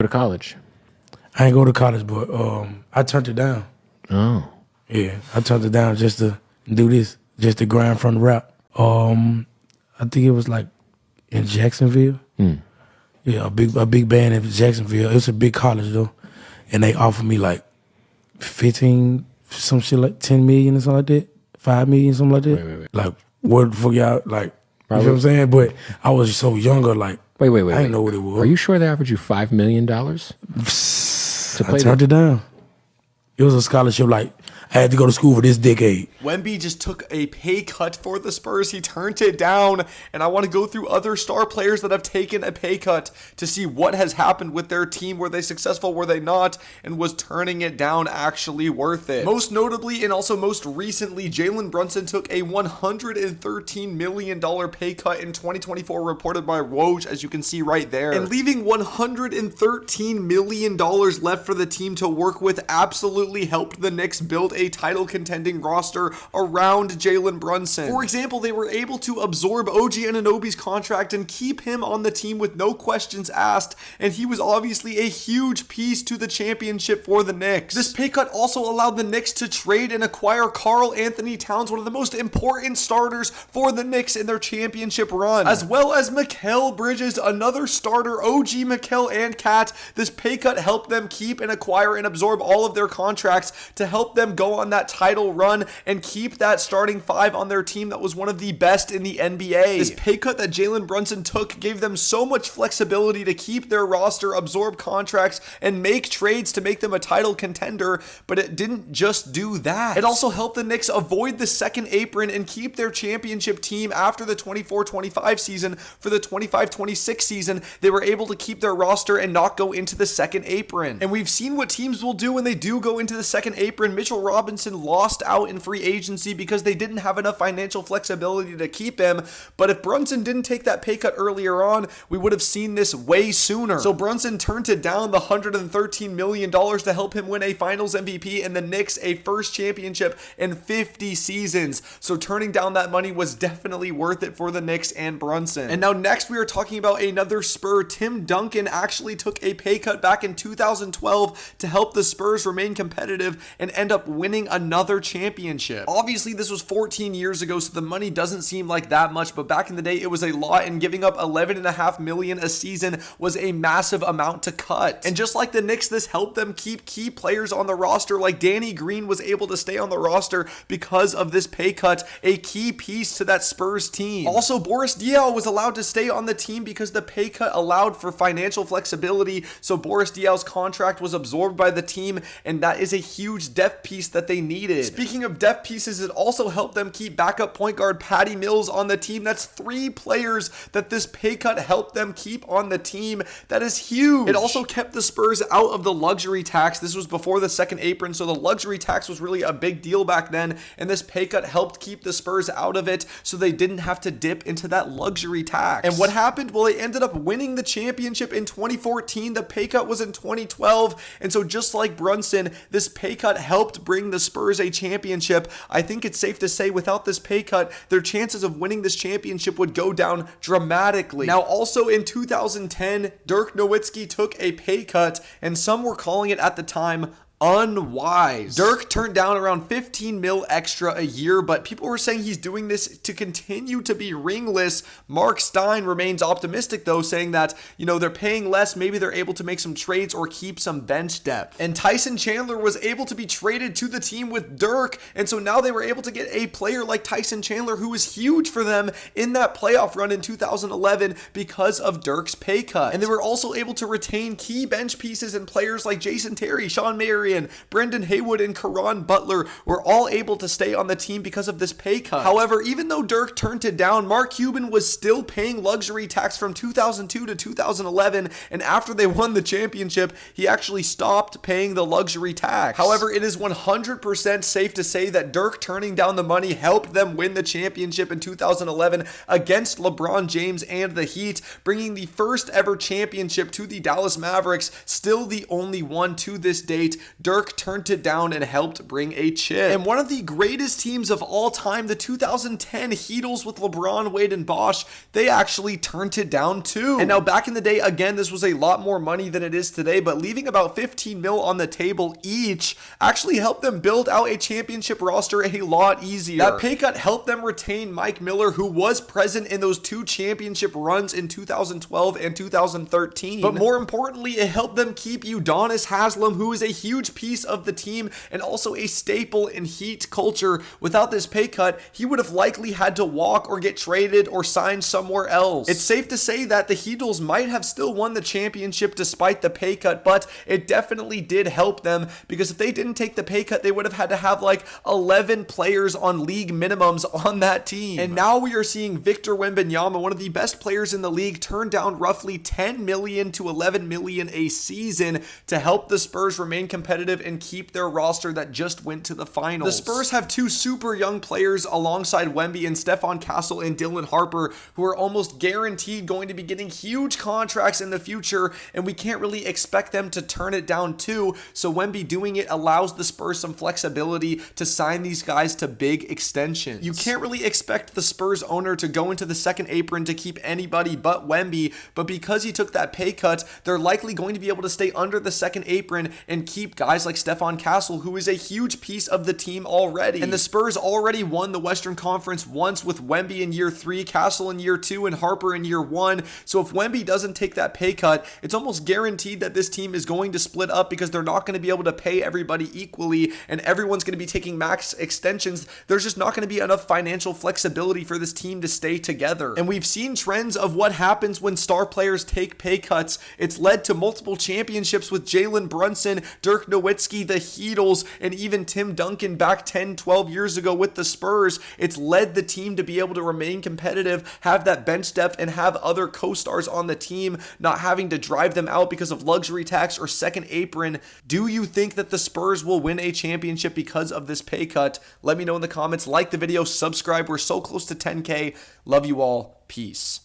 to college? I ain't go to college, but I turned it down. Oh. Yeah, I turned it down just to do this, just to grind from the rap. I think it was like in Jacksonville. Yeah, a big band in Jacksonville. It was a big college though, and they offered me like 15, some shit like 10 million or something like that, 5 million, something like that. Wait. Like what the fuck y'all like? You know what I'm saying? But I was so younger, like Wait. I didn't know what it was. Are you sure they offered you $5 million? I turned it down. It was a scholarship like I had to go to school for this decade. Wemby just took a pay cut for the Spurs. He turned it down. And I want to go through other star players that have taken a pay cut to see what has happened with their team. Were they successful? Were they not? And was turning it down actually worth it? Most notably and also most recently, Jalen Brunson took a $113 million pay cut in 2024, reported by Woj, as you can see right there. And leaving $113 million left for the team to work with absolutely helped the Knicks build a title contending roster around Jalen Brunson. For example, they were able to absorb OG Anunoby's contract and keep him on the team with no questions asked, and he was obviously a huge piece to the championship for the Knicks. This pay cut also allowed the Knicks to trade and acquire Karl Anthony Towns, one of the most important starters for the Knicks in their championship run, as well as Mikal Bridges, another starter, OG Mikal and Cat. This pay cut helped them keep and acquire and absorb all of their contracts to help them go on that title run and keep that starting five on their team that was one of the best in the NBA. This pay cut that Jalen Brunson took gave them so much flexibility to keep their roster, absorb contracts, and make trades to make them a title contender, but it didn't just do that. It also helped the Knicks avoid the second apron and keep their championship team after the 24-25 season. For the 25-26 season, they were able to keep their roster and not go into the second apron. And we've seen what teams will do when they do go into the second apron. Mitchell Robinson lost out in free agency because they didn't have enough financial flexibility to keep him. But if Brunson didn't take that pay cut earlier on, we would have seen this way sooner. So Brunson turned it down, the $113 million, to help him win a finals MVP and the Knicks a first championship in 50 seasons. So turning down that money was definitely worth it for the Knicks and Brunson. And now next we are talking about another Spur. Tim Duncan actually took a pay cut back in 2012 to help the Spurs remain competitive and end up winning another championship. Obviously, this was 14 years ago, so the money doesn't seem like that much, but back in the day, it was a lot, and giving up $11.5 million a season was a massive amount to cut. And just like the Knicks, this helped them keep key players on the roster, like Danny Green was able to stay on the roster because of this pay cut, a key piece to that Spurs team. Also, Boris Diaw was allowed to stay on the team because the pay cut allowed for financial flexibility, so Boris Diaw's contract was absorbed by the team, and that is a huge depth piece that they needed. Speaking of depth pieces, it also helped them keep backup point guard Patty Mills on the team. That's 3 players that this pay cut helped them keep on the team. That is huge. It also kept the Spurs out of the luxury tax. This was before the second apron, so the luxury tax was really a big deal back then, and this pay cut helped keep the Spurs out of it so they didn't have to dip into that luxury tax. And what happened? Well, they ended up winning the championship in 2014. The pay cut was in 2012, and so just like Brunson, this pay cut helped bring the Spurs a championship. I think it's safe to say without this pay cut, their chances of winning this championship would go down dramatically. Now, also in 2010, Dirk Nowitzki took a pay cut, and some were calling it at the time unwise. Dirk turned down around 15 mil extra a year, but people were saying he's doing this to continue to be ringless. Mark Stein remains optimistic though, saying that, they're paying less, maybe they're able to make some trades or keep some bench depth. And Tyson Chandler was able to be traded to the team with Dirk, and so now they were able to get a player like Tyson Chandler who was huge for them in that playoff run in 2011 because of Dirk's pay cut. And they were also able to retain key bench pieces and players like Jason Terry, Sean Marion, Brendan Haywood, and Caron Butler were all able to stay on the team because of this pay cut. However, even though Dirk turned it down, Mark Cuban was still paying luxury tax from 2002 to 2011, and after they won the championship, he actually stopped paying the luxury tax. However, it is 100% safe to say that Dirk turning down the money helped them win the championship in 2011 against LeBron James and the Heat, bringing the first ever championship to the Dallas Mavericks, still the only one to this date. Dirk turned it down and helped bring a chip. And one of the greatest teams of all time, the 2010 Heatles with LeBron, Wade, and Bosh, they actually turned it down too. And now back in the day, again, this was a lot more money than it is today, but leaving about 15 mil on the table each actually helped them build out a championship roster a lot easier. That pay cut helped them retain Mike Miller, who was present in those 2 championship runs in 2012 and 2013. But more importantly, it helped them keep Udonis Haslem, who is a huge piece of the team and also a staple in Heat culture. Without this pay cut, he would have likely had to walk or get traded or signed somewhere else. It's safe to say that the Heatles might have still won the championship despite the pay cut, but it definitely did help them, because if they didn't take the pay cut, they would have had to have like 11 players on league minimums on that team. And now we are seeing Victor Wembanyama, one of the best players in the league, turn down roughly 10 million to 11 million a season to help the Spurs remain competitive and keep their roster that just went to the finals. The Spurs have 2 super young players alongside Wemby and Stephon Castle and Dylan Harper, who are almost guaranteed going to be getting huge contracts in the future, and we can't really expect them to turn it down too. So Wemby doing it allows the Spurs some flexibility to sign these guys to big extensions. You can't really expect the Spurs owner to go into the second apron to keep anybody but Wemby, but because he took that pay cut, they're likely going to be able to stay under the second apron and keep guys like Stephon Castle, who is a huge piece of the team already. And the Spurs already won the Western Conference once with Wemby in year 3, Castle in year 2, and Harper in year 1. So if Wemby doesn't take that pay cut, it's almost guaranteed that this team is going to split up, because they're not going to be able to pay everybody equally and everyone's going to be taking max extensions. There's just not going to be enough financial flexibility for this team to stay together. And we've seen trends of what happens when star players take pay cuts. It's led to multiple championships with Jalen, Brunson, Dirk Nowitzki, the Heatles, and even Tim Duncan back 10, 12 years ago with the Spurs. It's led the team to be able to remain competitive, have that bench depth, and have other co-stars on the team, not having to drive them out because of luxury tax or second apron. Do you think that the Spurs will win a championship because of this pay cut? Let me know in the comments. Like the video, subscribe. We're so close to 10K. Love you all. Peace.